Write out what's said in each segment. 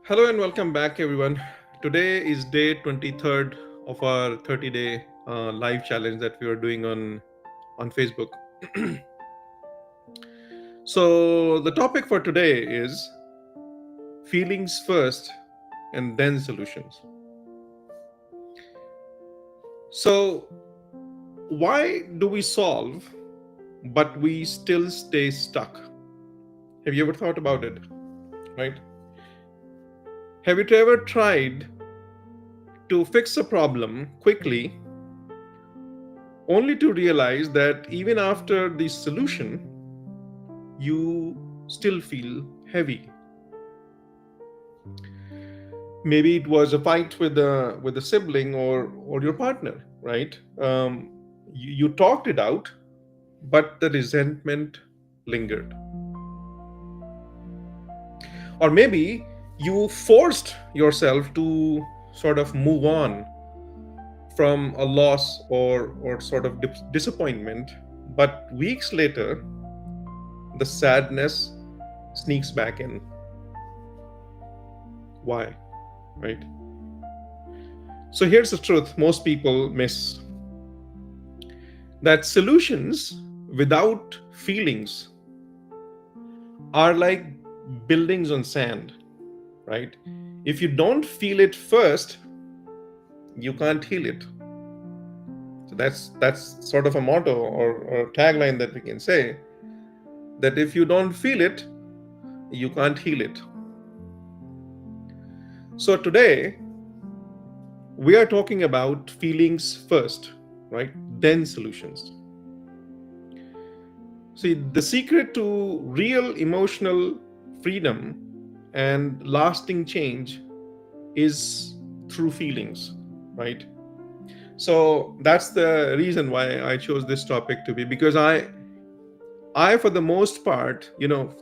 Hello and welcome back, everyone. Today is day 23rd of our 30-day live challenge that we are doing on Facebook. So the topic for today is feelings first and then solutions. So why do we solve but we still stay stuck? Have you ever thought about it? Right? Have you ever tried to fix a problem quickly only to realize that even after the solution you still feel heavy? Maybe it was a fight with a sibling or your partner, right? You talked it out, but the resentment lingered. Or maybe you forced yourself to sort of move on from a loss or sort of disappointment, but weeks later the sadness sneaks back in. Why? Right? So here's the truth most people miss: that solutions without feelings are like buildings on sand, right? If you don't feel it first, you can't heal it. So that's sort of a motto or tagline that we can say, that if you don't feel it, you can't heal it. So today we are talking about feelings first, right? Then solutions. See, the secret to real emotional freedom and lasting change is through feelings, right? So that's the reason why I chose this topic to be, because I for the most part,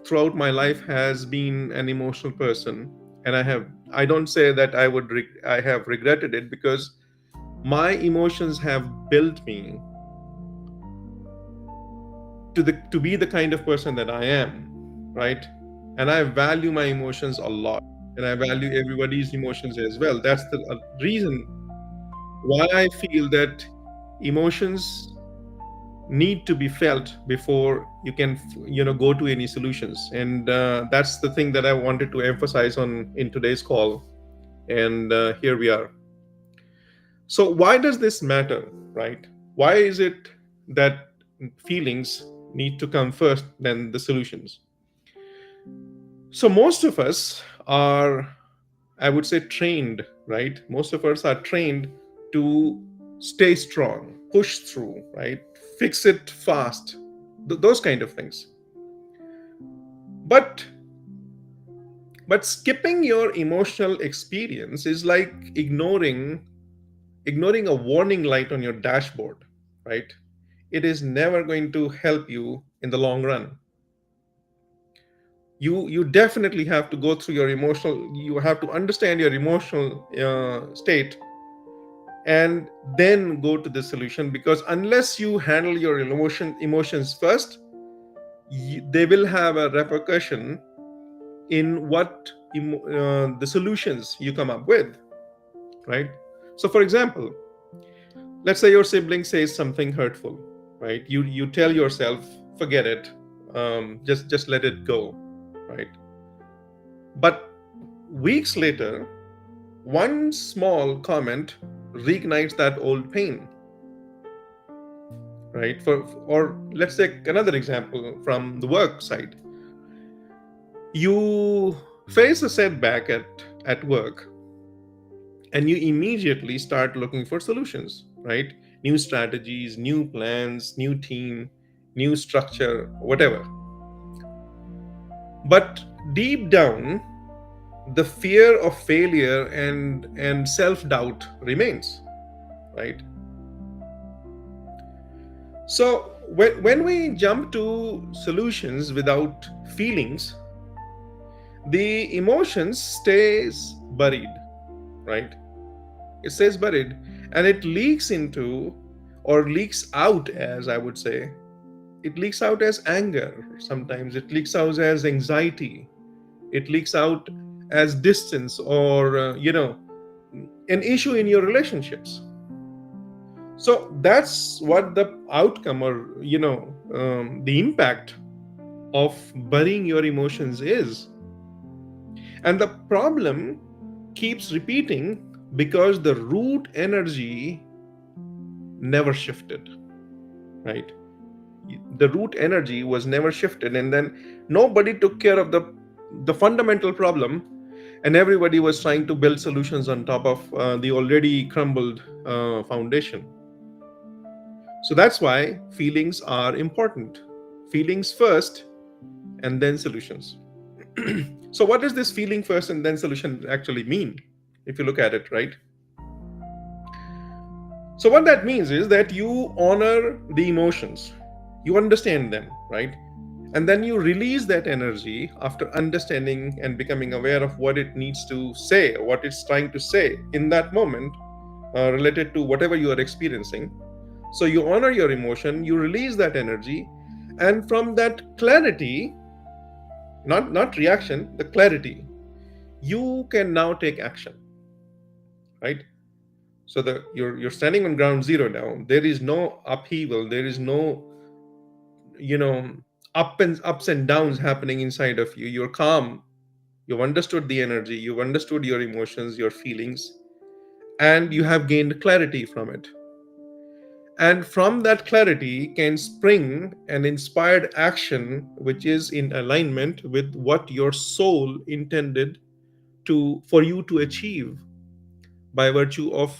throughout my life has been an emotional person, and I don't say that I have regretted it, because my emotions have built me to be the kind of person that I am, right? And I value my emotions a lot, and I value everybody's emotions as well. That's the reason why I feel that emotions need to be felt before you can go to any solutions. And that's the thing that I wanted to emphasize on in today's call. And here we are. So why does this matter, right? Why is it that feelings need to come first than the solutions? So most of us are, I would say, trained, right? Most of us are trained to stay strong, push through, right? Fix it fast, those kind of things. But skipping your emotional experience is like ignoring a warning light on your dashboard, right? It is never going to help you in the long run. You definitely have to go through your emotional, you have to understand your emotional state, and then go to the solution, because unless you handle your emotions first, they will have a repercussion in the solutions you come up with, right? So for example, let's say your sibling says something hurtful, right? You tell yourself, forget it, just let it go, right? But weeks later, one small comment reignites that old pain, right? Or let's take another example from the work side. You face a setback at work, and you immediately start looking for solutions, right? New strategies, new plans, new team, new structure, whatever. But deep down, the fear of failure and self doubt remains, right? So when we jump to solutions without feelings, the emotions stays buried, right? It stays buried, and it leaks into, or leaks out, as I would say, it leaks out as anger. Sometimes it leaks out as anxiety. It leaks out as distance or an issue in your relationships. So that's what the outcome, or the impact of burying your emotions is. And the problem keeps repeating because the root energy never shifted, right? The root energy was never shifted, and then nobody took care of the fundamental problem, and everybody was trying to build solutions on top of the already crumbled foundation. So that's why feelings are important. Feelings first, and then solutions. So what does this feeling first and then solution actually mean, if you look at it, right? So what that means is that you honor the emotions, you understand them, right? And then you release that energy after understanding and becoming aware of what it needs to say, what it's trying to say in that moment, related to whatever you are experiencing. So you honor your emotion, you release that energy, and from that clarity, not reaction, the clarity, you can now take action, right? So you're standing on ground zero now. There is no upheaval, there is no you know ups and downs happening inside of you. You're calm, you've understood the energy, you've understood your emotions, your feelings, and you have gained clarity from it. And from that clarity can spring an inspired action which is in alignment with what your soul intended to for you to achieve, by virtue of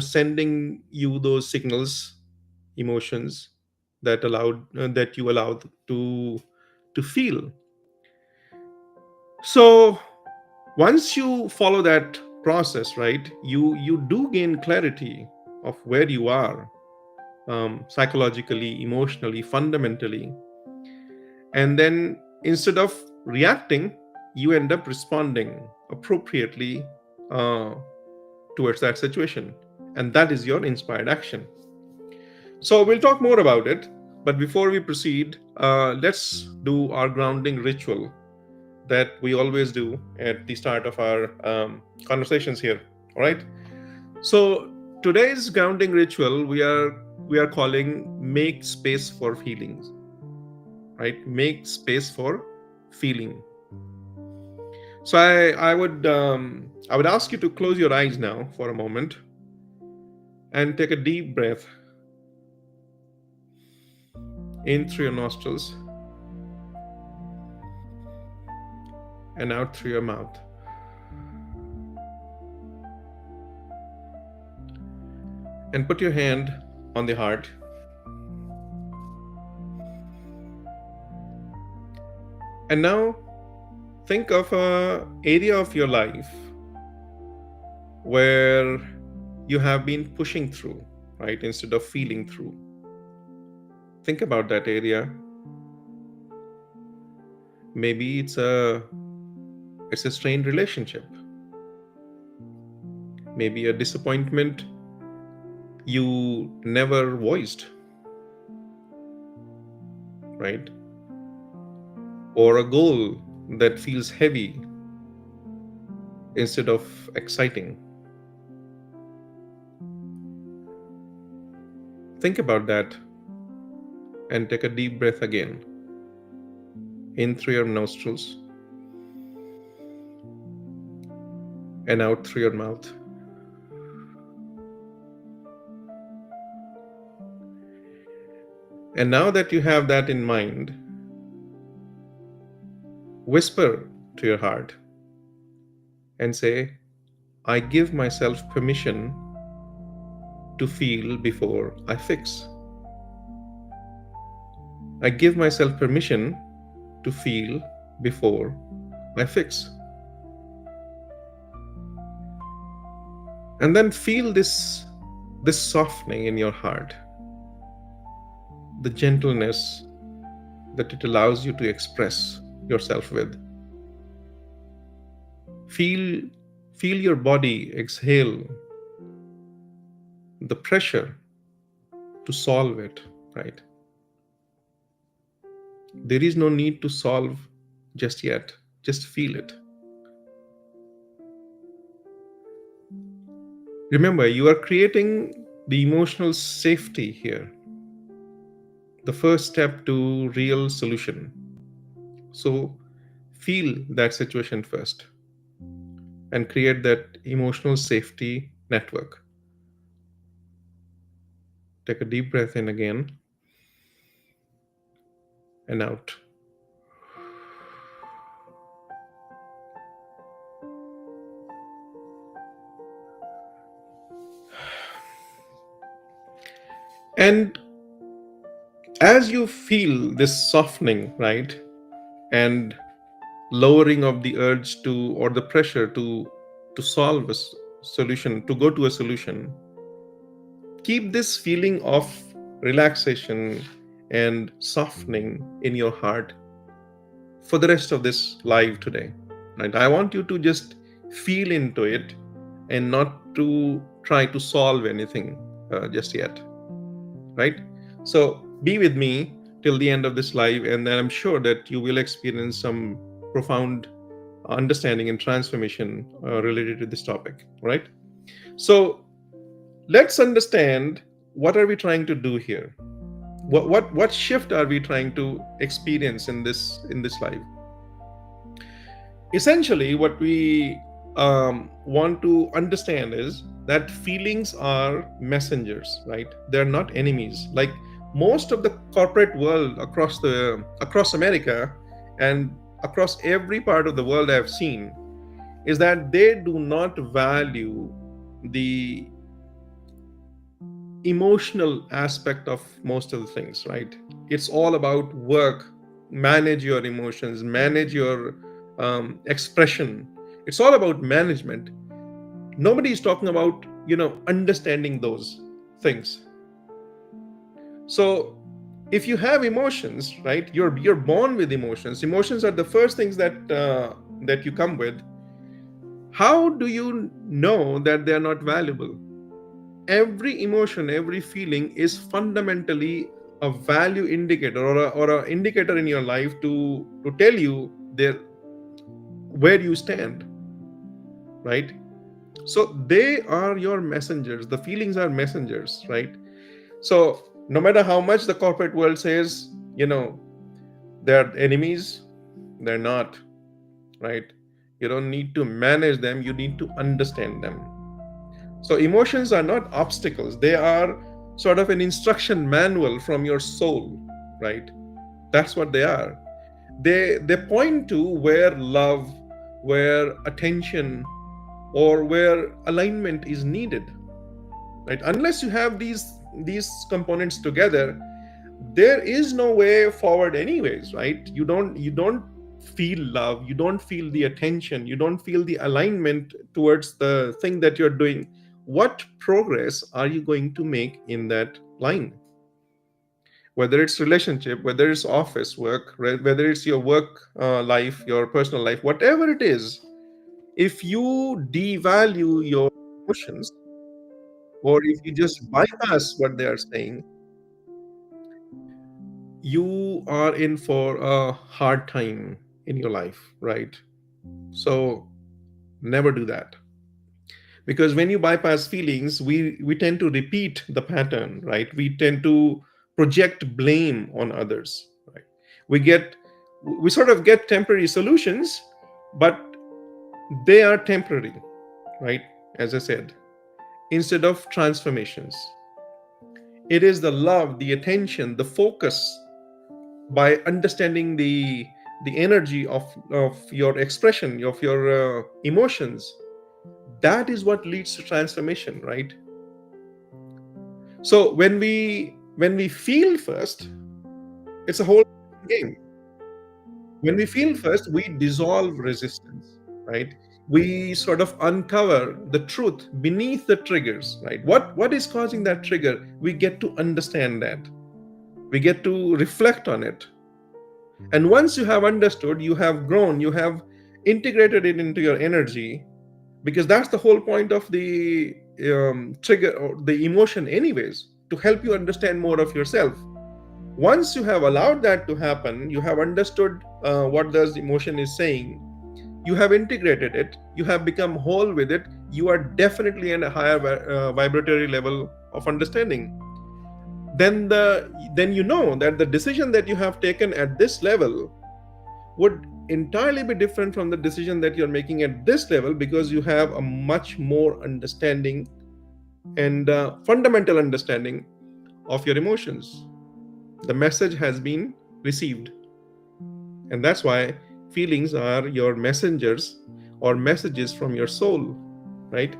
sending you those signals, emotions that you allowed to feel. So once you follow that process, right, you do gain clarity of where you are, psychologically, emotionally, fundamentally. And then instead of reacting, you end up responding appropriately uh, towards that situation. And that is your inspired action. So we'll talk more about it. But before we proceed, let's do our grounding ritual that we always do at the start of our conversations here. All right. So today's grounding ritual we are calling "Make Space for Feelings." Right? Make space for feeling. So I would ask you to close your eyes now for a moment and take a deep breath in through your nostrils and out through your mouth. And put your hand on the heart. And now think of a area of your life where you have been pushing through, right, instead of feeling through. Think about that area. Maybe it's a strained relationship, maybe a disappointment you never voiced, right? Or a goal that feels heavy instead of exciting. Think about that and take a deep breath again in through your nostrils and out through your mouth. And now that you have that in mind, whisper to your heart and say, I give myself permission to feel before I fix. I give myself permission to feel before I fix. And then feel this softening in your heart, the gentleness that it allows you to express yourself with. Feel feel your body exhale the pressure to solve it, right? There is no need to solve just yet. Just feel it. Remember, you are creating the emotional safety here, the first step to real solution. So feel that situation first and create that emotional safety network. Take a deep breath in again and out. And as you feel this softening, right, and lowering of the urge to, or the pressure to solve a solution, to go to a solution, keep this feeling of relaxation and softening in your heart for the rest of this live today. Right? I want you to just feel into it and not to try to solve anything just yet. Right? So be with me till the end of this live, and then I'm sure that you will experience some profound understanding and transformation related to this topic. Right? So let's understand, what are we trying to do here? What shift are we trying to experience in this life? Essentially, what we want to understand is that feelings are messengers, right? They're not enemies. Like most of the corporate world across America and across every part of the world I've seen, is that they do not value the emotional aspect of most of the things, right? It's all about work, manage your emotions, manage your expression. It's all about management. Nobody is talking about, understanding those things. So if you have emotions, right, you're born with emotions. Emotions are the first things that you come with. How do you know that they are not valuable? Every emotion, every feeling is fundamentally a value indicator, or a indicator in your life to tell you there where you stand, right? So they are your messengers. The feelings are messengers, right? So no matter how much the corporate world says, they're enemies, they're not, right? You don't need to manage them, you need to understand them. So emotions are not obstacles, they are sort of an instruction manual from your soul, right? That's what they are. They point to where love, where attention, or where alignment is needed, right? Unless you have these components together, there is no way forward anyways, right? You don't feel love, you don't feel the attention, you don't feel the alignment towards the thing that you're doing. What progress are you going to make in that line? Whether it's relationship, whether it's office work, right? Whether it's your work life, your personal life, whatever it is, if you devalue your emotions, or if you just bypass what they are saying, you are in for a hard time in your life, right? So never do that. Because when you bypass feelings, we tend to repeat the pattern, right? We tend to project blame on others, right? We sort of get temporary solutions, but they are temporary, right? As I said, instead of transformations, it is the love, the attention, the focus, by understanding the energy of your expression, of your emotions, that is what leads to transformation, right? So when we feel first, it's a whole game. When we feel first, we dissolve resistance, right? We sort of uncover the truth beneath the triggers, right? What is causing that trigger? We get to understand that, we get to reflect on it. And once you have understood, you have grown, you have integrated it into your energy, because that's the whole point of the trigger or the emotion, anyways, to help you understand more of yourself. Once you have allowed that to happen, you have understood what the emotion is saying, you have integrated it, you have become whole with it, you are definitely in a higher vibratory level of understanding. Then you know that the decision that you have taken at this level would entirely be different from the decision that you're making at this level, because you have a much more understanding and fundamental understanding of your emotions. The message has been received. And that's why feelings are your messengers or messages from your soul, right?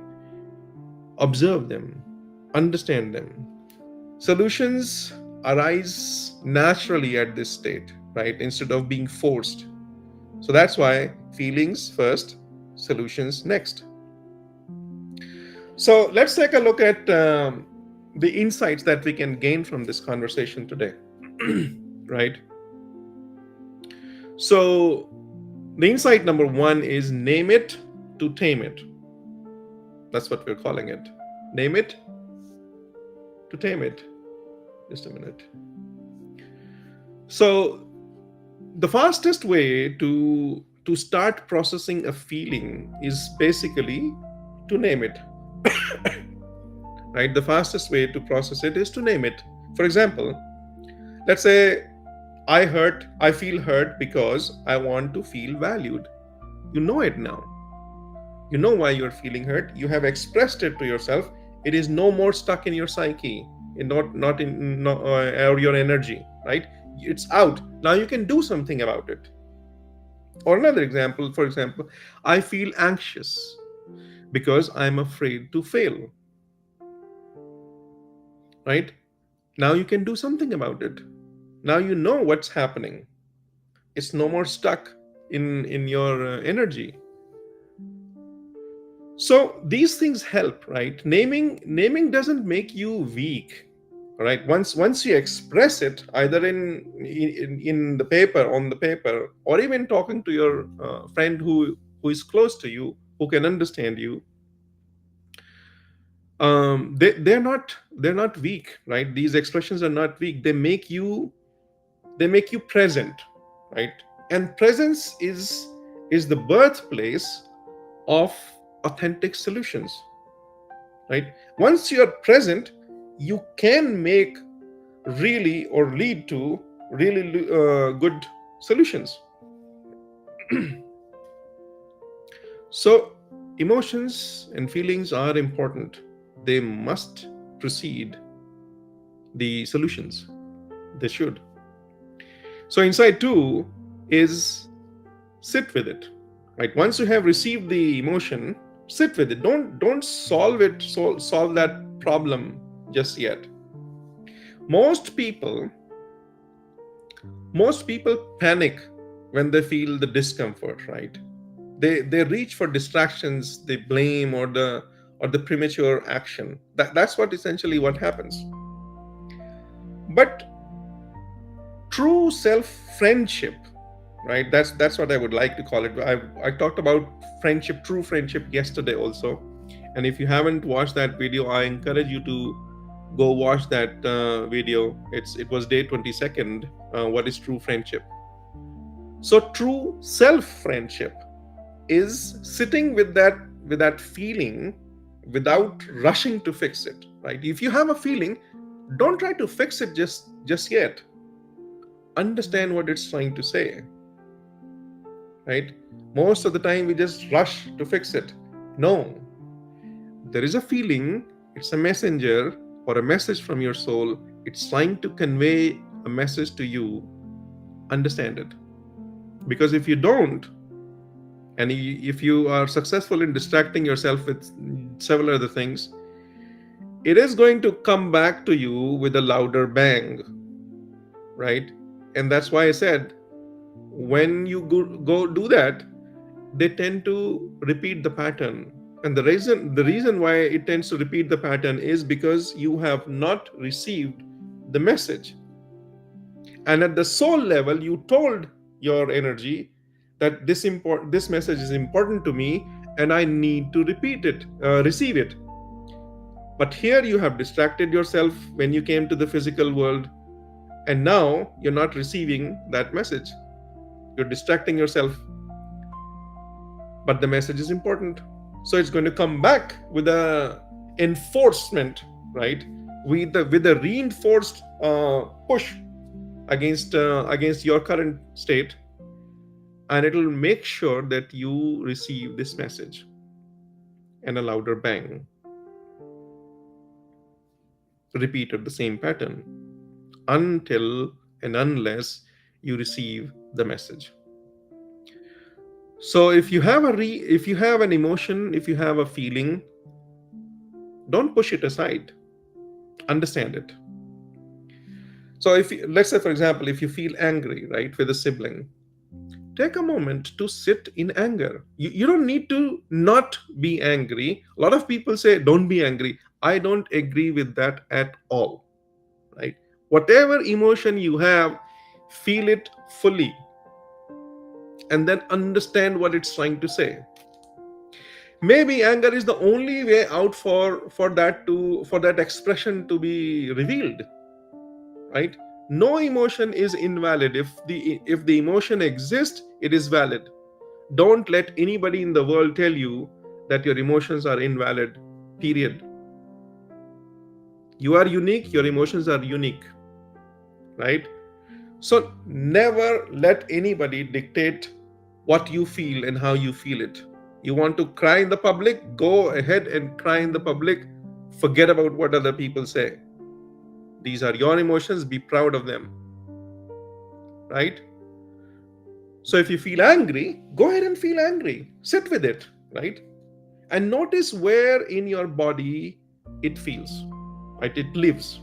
Observe them, understand them. Solutions arise naturally at this state, right? Instead of being forced. So that's why feelings first, solutions next. So let's take a look at the insights that we can gain from this conversation today, right? So the insight number one is name it to tame it. That's what we're calling it. Name it to tame it. Just a minute. So the fastest way to start processing a feeling is basically to name it. Right? The fastest way to process it is to name it. For example, let's say I feel hurt because I want to feel valued. You know it now. You know why you're feeling hurt. You have expressed it to yourself. It is no more stuck in your psyche, not in or your energy, right? It's out. Now you can do something about it. Or another example, for example, I feel anxious because I'm afraid to fail, right? Now you can do something about it. Now you know what's happening. It's no more stuck in your energy. So these things help, right? Naming doesn't make you weak, right? Once you express it, either in the paper, on the paper, or even talking to your friend who is close to you, who can understand you, they're not weak, right? These expressions are not weak. They make you present, right? And presence is the birthplace of authentic solutions, right? Once you're present, you can make really or lead to really good solutions. So emotions and feelings are important. They must precede the solutions. They should. So insight two is sit with it, right? Once you have received the emotion, sit with it. Don't solve that problem just yet. Most people panic when they feel the discomfort, right? They reach for distractions, they blame, or the premature action. That's what essentially what happens. But true self friendship, right? That's what I would like to call it. I talked about friendship, true friendship, yesterday also. And if you haven't watched that video, I encourage you to go watch that video. It was day 22nd. What is true friendship? So true self friendship is sitting with that feeling without rushing to fix it, right? If you have a feeling, don't try to fix it just yet. Understand what it's trying to say, right? Most of the time we just rush to fix it. No, there is a feeling, it's a messenger or a message from your soul. It's trying to convey a message to you. Understand it. Because if you don't, and if you are successful in distracting yourself with several other things, it is going to come back to you with a louder bang, right? And that's why I said, when you go do that, they tend to repeat the pattern. And the reason why it tends to repeat the pattern is because you have not received the message. And at the soul level, you told your energy that this message is important to me, and I need to receive it. But here you have distracted yourself when you came to the physical world, and now you're not receiving that message. You're distracting yourself. but the message is important. So it's going to come back with a enforcement, right? With a reinforced push against your current state, and it will make sure that you receive this message and a louder bang, repeated the same pattern until and unless you receive the message. So if you have an emotion, if you have a feeling, don't push it aside. Understand it. So let's say, for example, if you feel angry, right, with a sibling, take a moment to sit in anger. You don't need to not be angry. A lot of people say don't be angry. I don't agree with that at all, right? Whatever emotion you have, feel it fully and then understand what it's trying to say. Maybe anger is the only way out for that expression to be revealed, right? No emotion is invalid. If the emotion exists, it is valid. Don't let anybody in the world tell you that your emotions are invalid. Period. You are unique, your emotions are unique, right? So never let anybody dictate what you feel and how you feel it. You want to cry in the public? Go ahead and cry in the public. Forget about what other people say. These are your emotions. Be proud of them, right? So if you feel angry, go ahead and feel angry. Sit with it, right? And notice where in your body it feels, right? It lives.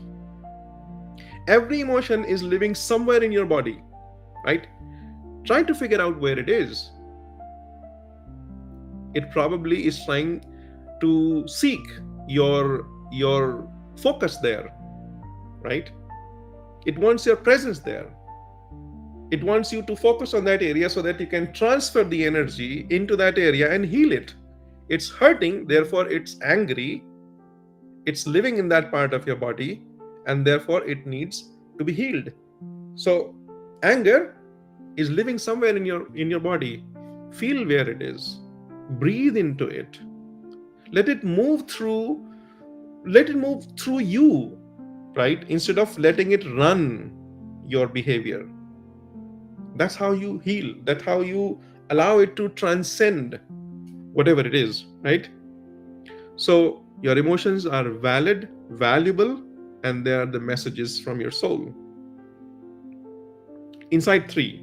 Every emotion is living somewhere in your body, right? Try to figure out where it is. It probably is trying to seek your focus there, right? It wants your presence there. It wants you to focus on that area so that you can transfer the energy into that area and heal it. It's hurting, therefore it's angry. It's living in that part of your body, and therefore it needs to be healed. So anger is living somewhere in your body. Feel where it is. Breathe into it. Let it move through you, right? Instead of letting it run your behavior. That's how you heal. That's how you allow it to transcend whatever it is, right? So your emotions are valid, valuable, and they are the messages from your soul. Insight 3,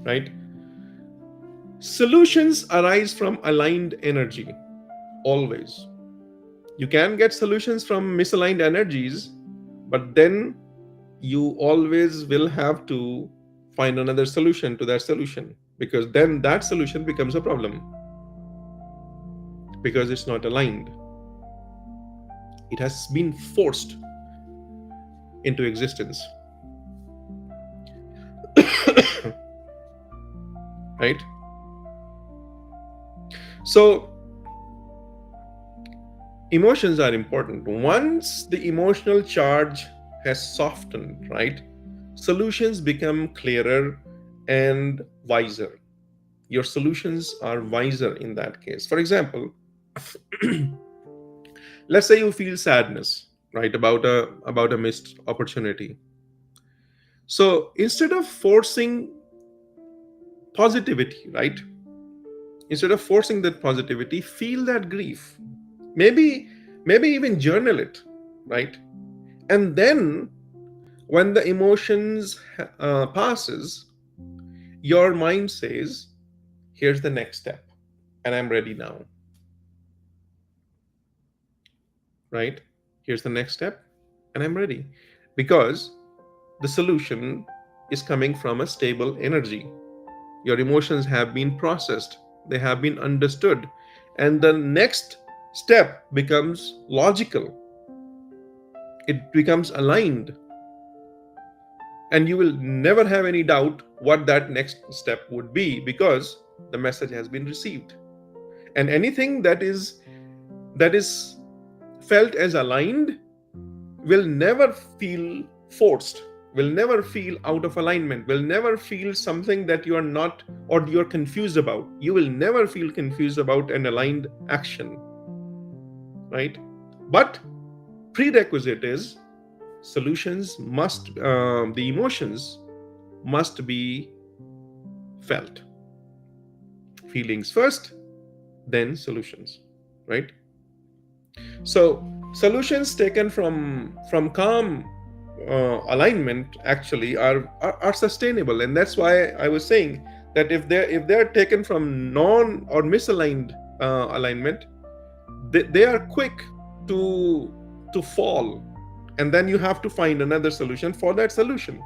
right? Solutions arise from aligned energy, always. You can get solutions from misaligned energies, but then you always will have to find another solution to that solution, because then that solution becomes a problem because it's not aligned. It has been forced into existence, right? So emotions are important. Once the emotional charge has softened, right, solutions become clearer and wiser. Your solutions are wiser in that case. For example, let's say you feel sadness, right, about a missed opportunity. So instead of forcing positivity, right, instead of forcing that positivity, feel that grief. Maybe even journal it, right? And then when the emotions passes, your mind says, here's the next step, and I'm ready now, right? Here's the next step, and I'm ready, because the solution is coming from a stable energy. Your emotions have been processed, they have been understood, and the next step becomes logical. It becomes aligned, and you will never have any doubt what that next step would be, because the message has been received. And anything that is felt as aligned will never feel forced. will never feel out of alignment, will never feel something that you are not or you're confused about. You will never feel confused about an aligned action, right? But prerequisite is solutions must, the emotions must be felt. Feelings first, then solutions, right? So solutions taken from calm alignment actually are sustainable, and that's why I was saying that if they're taken from non or misaligned alignment, they are quick to fall, and then you have to find another solution for that solution.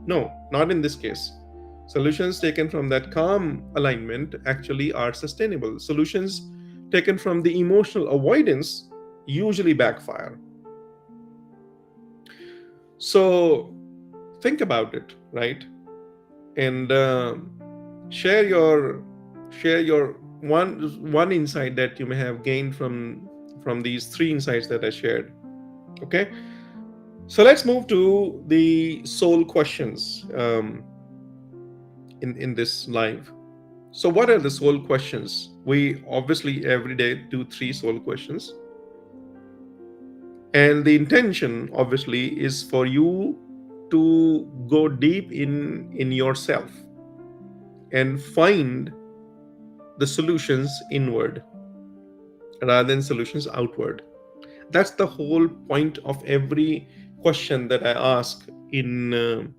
No, not in this case. Solutions taken from that calm alignment actually are sustainable. Solutions taken from the emotional avoidance usually backfire. So think about it, right? And share your one insight that you may have gained from these three insights that I shared. Okay, so let's move to the soul questions in this live. So what are the soul questions? We obviously every day do three soul questions, and the intention obviously is for you to go deep in yourself and find the solutions inward rather than solutions outward. That's the whole point of every question that I ask in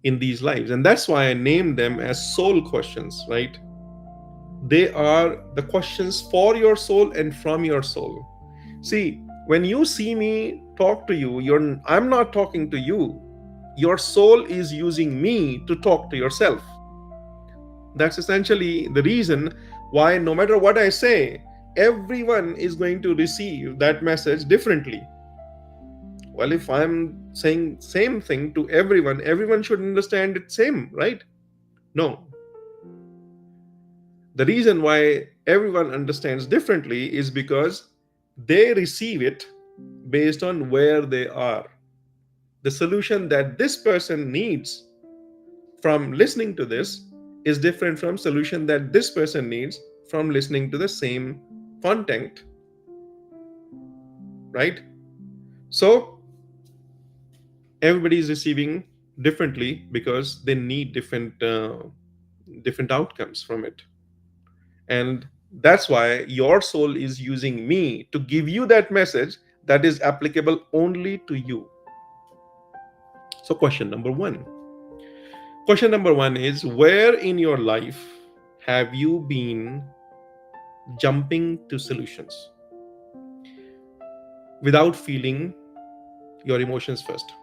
these lives, and that's why I named them as soul questions, right? They are the questions for your soul and from your soul. See, when you see me talk to you, I'm not talking to you. Your soul is using me to talk to yourself. That's essentially the reason why no matter what I say, everyone is going to receive that message differently. Well, if I'm saying same thing to everyone, everyone should understand it same, right? No. The reason why everyone understands differently is because they receive it based on where they are. The solution that this person needs from listening to this is different from solution that this person needs from listening to the same content, right? So everybody is receiving differently because they need different outcomes from it, and that's why your soul is using me to give you that message that is applicable only to you. So question number one is, where in your life have you been jumping to solutions without feeling your emotions first?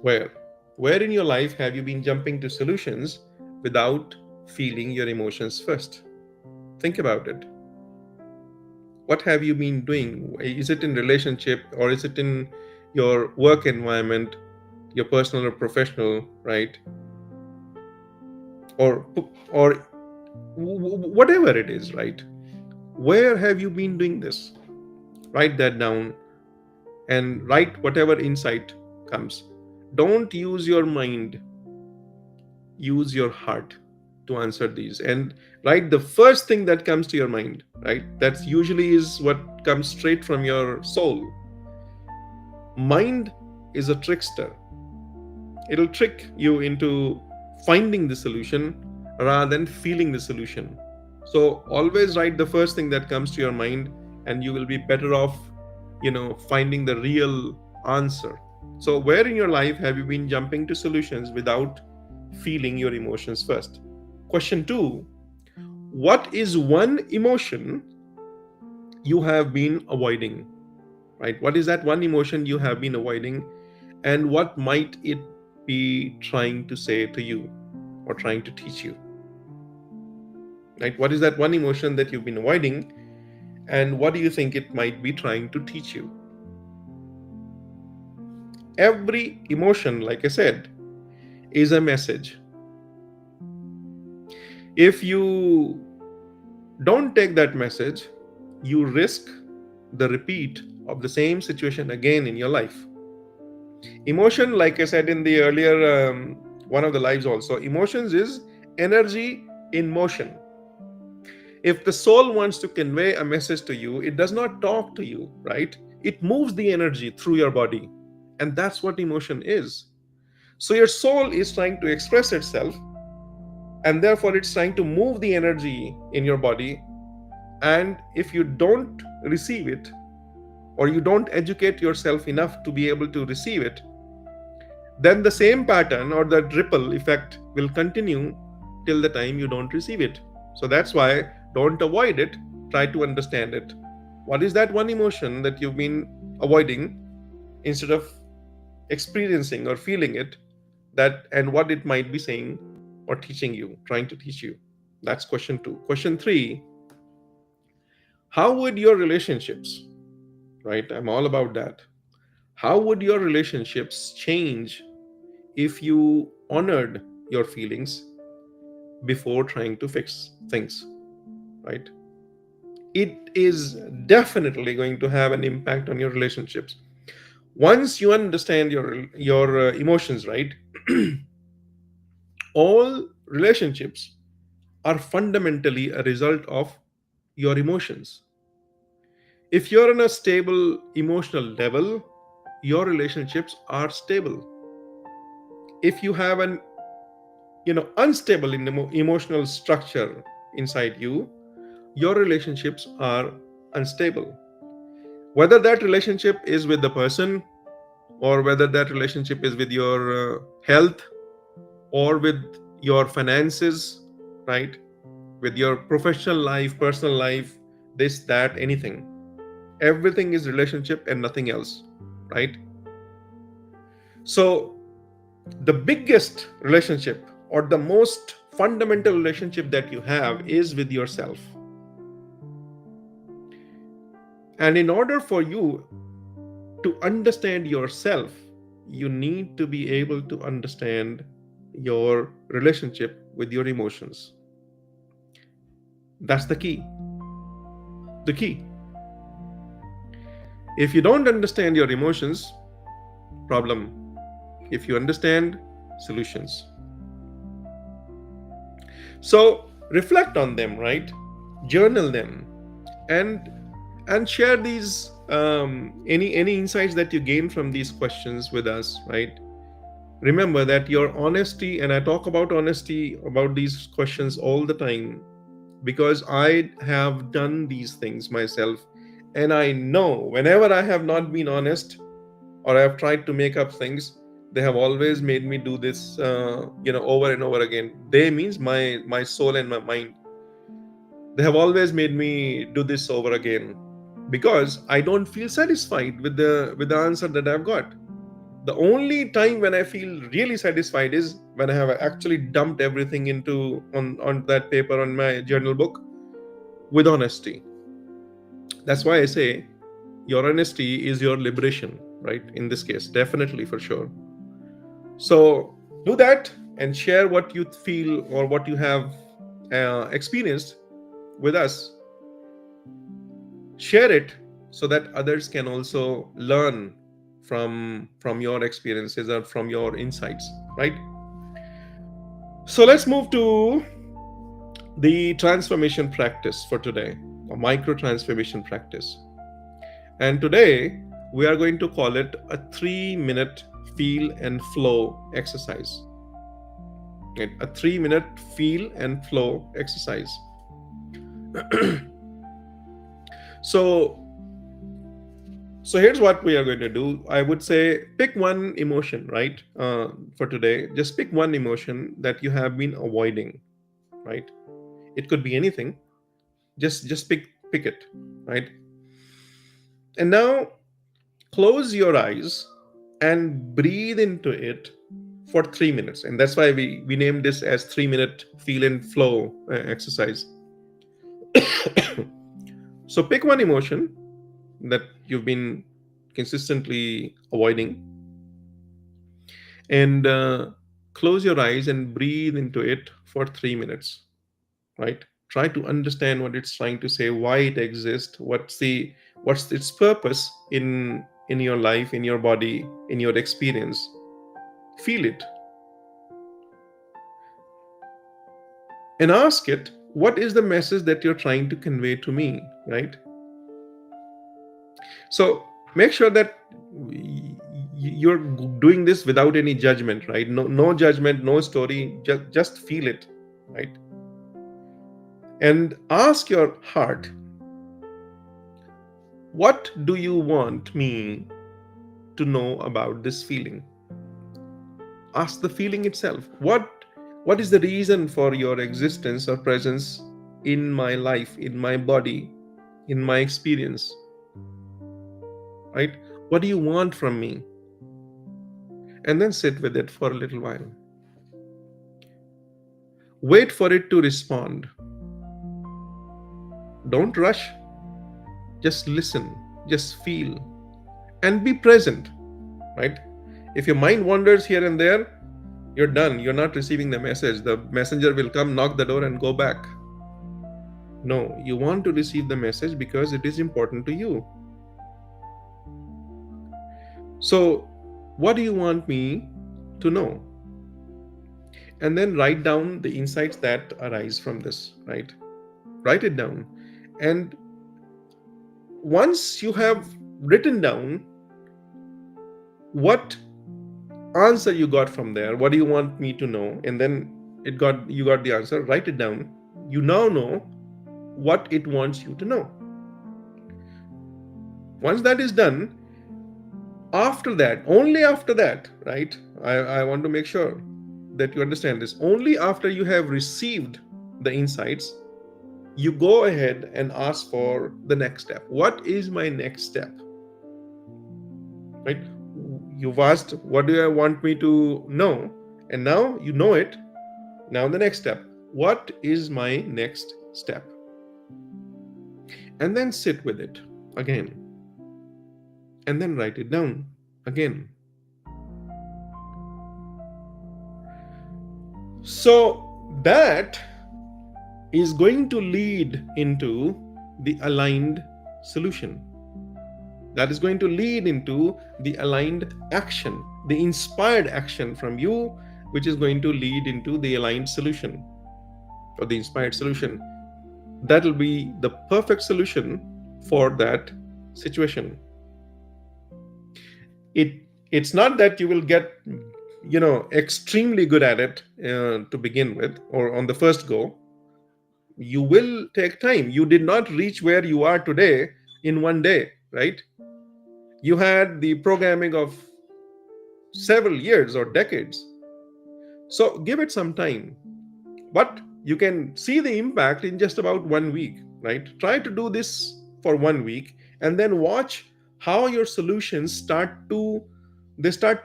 Where in your life have you been jumping to solutions without feeling your emotions first? Think about it. What have you been doing? Is it in relationship, or is it in your work environment, your personal or professional, right? Or whatever it is, right? Where have you been doing this? Write that down and write whatever insight comes. Don't use your mind, use your heart to answer these, and write the first thing that comes to your mind, right? That's usually is what comes straight from your soul. Mind is a trickster. It'll trick you into finding the solution rather than feeling the solution. So always write the first thing that comes to your mind, and you will be better off, finding the real answer. So where in your life have you been jumping to solutions without feeling your emotions first? Question 2, what is one emotion you have been avoiding? Right? What is that one emotion you have been avoiding, and what might it be trying to say to you or trying to teach you? Right? What is that one emotion that you've been avoiding, and what do you think it might be trying to teach you? Every emotion, like I said, is a message. If you don't take that message, you risk the repeat of the same situation again in your life. Emotion, like I said in the earlier one of the lives also, emotions is energy in motion. If the soul wants to convey a message to you, it does not talk to you, right? It moves the energy through your body. And that's what emotion is. So your soul is trying to express itself, and therefore it's trying to move the energy in your body. And if you don't receive it, or you don't educate yourself enough to be able to receive it, then the same pattern or the ripple effect will continue till the time you don't receive it. So that's why don't avoid it, try to understand it. What is that one emotion that you've been avoiding instead of experiencing or feeling it, that and what it might be saying or teaching you, trying to teach you? That's question 2. Question 3, how would your relationships, right? I'm all about that. How would your relationships change if you honored your feelings before trying to fix things, right? It is definitely going to have an impact on your relationships. Once you understand your emotions, right? All relationships are fundamentally a result of your emotions. If you're on a stable emotional level, your relationships are stable. If you have an unstable in emotional structure inside you, your relationships are unstable. Whether that relationship is with the person, or whether that relationship is with your health, or with your finances, right? With your professional life, personal life, this, that, anything. Everything is relationship and nothing else, right? So, the biggest relationship or the most fundamental relationship that you have is with yourself. And in order for you to understand yourself, you need to be able to understand your relationship with your emotions. That's the key. The key. If you don't understand your emotions, problem. If you understand, solutions. So reflect on them, right? Journal them, and share these any insights that you gain from these questions with us, right? Remember that your honesty, and I talk about honesty about these questions all the time, because I have done these things myself, and I know whenever I have not been honest or I have tried to make up things, they have always made me do this, over and over again. They means my soul and my mind. They have always made me do this over again, because I don't feel satisfied with the answer that I've got. The only time when I feel really satisfied is when I have actually dumped everything into on that paper on my journal book with honesty. That's why I say your honesty is your liberation, right? In this case, definitely, for sure. So do that and share what you feel or what you have experienced with us. Share it so that others can also learn from your experiences or from your insights, right? So let's move to the transformation practice for today, a micro transformation practice. And today we are going to call it a 3-minute feel and flow exercise. Right? A 3-minute feel and flow exercise. So here's what we are going to do. I would say pick one emotion, right? For today, just pick one emotion that you have been avoiding, right? It could be anything. Just pick it, right? And now close your eyes and breathe into it for 3 minutes. And that's why we named this as 3-minute feel and flow exercise. So pick one emotion that you've been consistently avoiding, and close your eyes and breathe into it for 3 minutes, right? Try to understand what it's trying to say, why it exists, what's its purpose in your life, in your body, in your experience. Feel it and ask it, what is the message that you're trying to convey to me, right? So make sure that you're doing this without any judgment, right? No judgment, no story, just feel it, right? And ask your heart, what do you want me to know about this feeling? Ask the feeling itself. What is the reason for your existence or presence in my life, in my body, in my experience, right? What do you want from me? And then sit with it for a little while. Wait for it to respond. Don't rush. Just listen, just feel, and be present, right? If your mind wanders here and there, you're done. You're not receiving the message. The messenger will come, knock the door, and go back. No, you want to receive the message because it is important to you. So, what do you want me to know? And then write down the insights that arise from this, right? Write it down. And once you have written down what answer you got from there, what do you want me to know, and then you got the answer, write it down. You now know what it wants you to know. Once that is done, after that, only after that, right? I want to make sure that you understand this. Only after you have received the insights, you go ahead and ask for the next step. What is my next step? Right? You've asked, what do I want me to know? And now you know it. Now the next step. What is my next step? And then sit with it again. And then write it down again. So that is going to lead into the aligned solution. That is going to lead into the aligned action, the inspired action from you, which is going to lead into the aligned solution or the inspired solution. That will be the perfect solution for that situation. It's not that you will get extremely good at it to begin with or on the first go. You will take time. You did not reach where you are today in one day, right? You had the programming of several years or decades. So give it some time. But you can see the impact in just about 1 week, right? Try to do this for 1 week and then watch how your solutions start to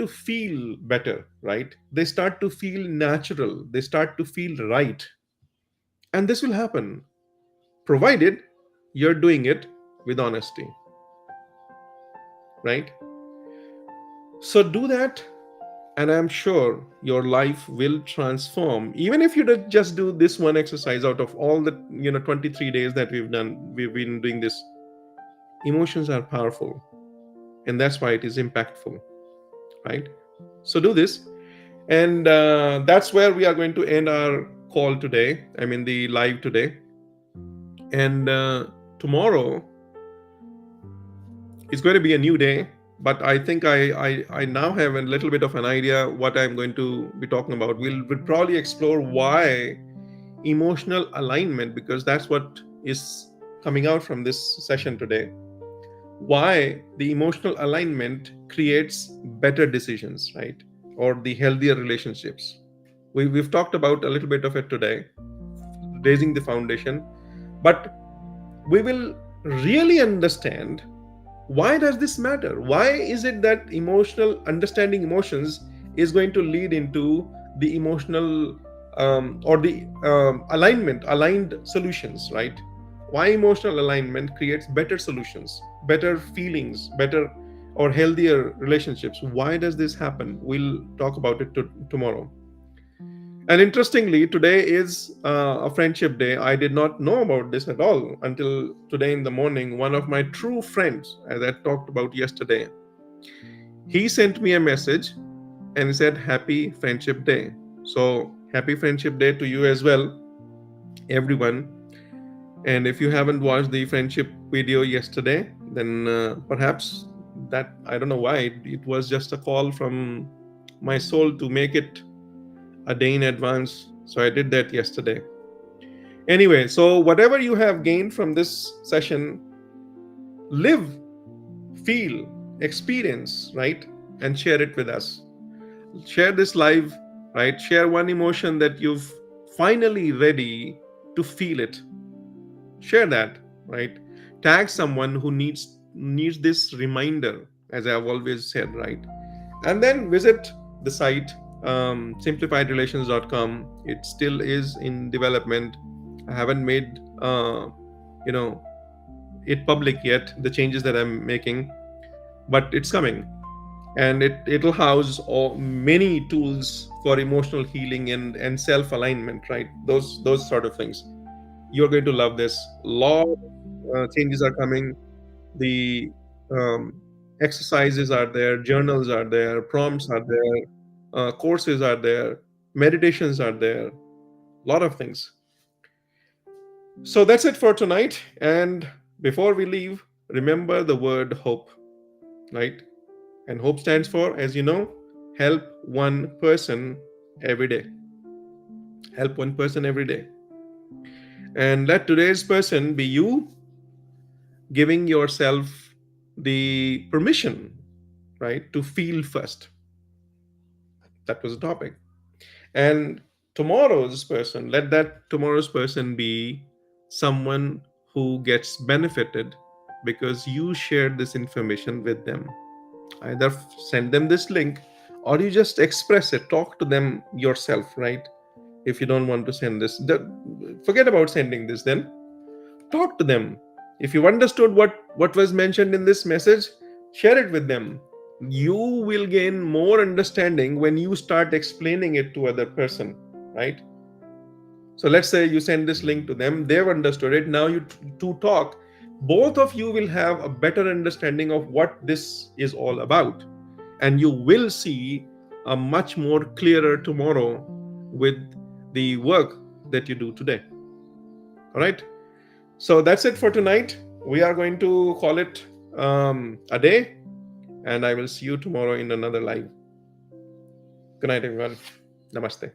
feel better, right? They start to feel natural. They start to feel right. And this will happen provided you're doing it with honesty, right? So do that, and I'm sure your life will transform. Even if you just do this one exercise out of all the 23 days that we've been doing this. Emotions are powerful, and that's why it is impactful, right? So do this, and that's where we are going to end our call today. I mean the live today, and tomorrow is going to be a new day. But I think I now have a little bit of an idea what I'm going to be talking about. We'll probably explore why emotional alignment, because that's what is coming out from this session today. Why the emotional alignment creates better decisions, right? Or the healthier relationships. We've talked about a little bit of it today, raising the foundation. But we will really understand, why does this matter? Why is it that understanding emotions is going to lead into the emotional or the aligned solutions, right? Why emotional alignment creates better solutions, better feelings, better or healthier relationships? Why does this happen? We'll talk about it tomorrow. And interestingly, today is a friendship day. I did not know about this at all until today in the morning. One of my true friends, as I talked about yesterday, He sent me a message and he said, Happy Friendship Day. So, happy Friendship Day to you as well, everyone. And if you haven't watched the friendship video yesterday, then perhaps that, I don't know why, it was just a call from my soul to make it a day in advance. So, I did that yesterday. Anyway, so whatever you have gained from this session, live, feel, experience, right? And share it with us. Share this live, right? Share one emotion that you've finally ready to feel it. Share that, right? Tag someone who needs this reminder, as I've always said, right? And then visit the site, simplifiedrelations.com. It still is in development. I haven't made you know it public yet, the changes that I'm making, but it's coming. And it'll house many tools for emotional healing and self alignment, right? Those sort of things. You're going to love this. Lot of changes are coming. The um, exercises are there, journals are there, prompts are there, courses are there, meditations are there, a lot of things. So that's it for tonight. And before we leave, remember the word hope, right? And hope stands for, as you know, help one person every day. Help one person every day. And let today's person be you, giving yourself the permission, right, to feel first. That was the topic. And tomorrow's person, let that tomorrow's person be someone who gets benefited because you shared this information with them. Either send them this link or you just express it, talk to them yourself, right? If you don't want to send this, forget about sending this, then talk to them. If you understood what was mentioned in this message, share it with them. You will gain more understanding when you start explaining it to other person, right? So let's say you send this link to them, they've understood it. Now you to talk, both of you will have a better understanding of what this is all about, and you will see a much more clearer tomorrow with the work that you do today. All right. So that's it for tonight. We are going to call it a day, and I will see you tomorrow in another live. Good night, everyone. Namaste.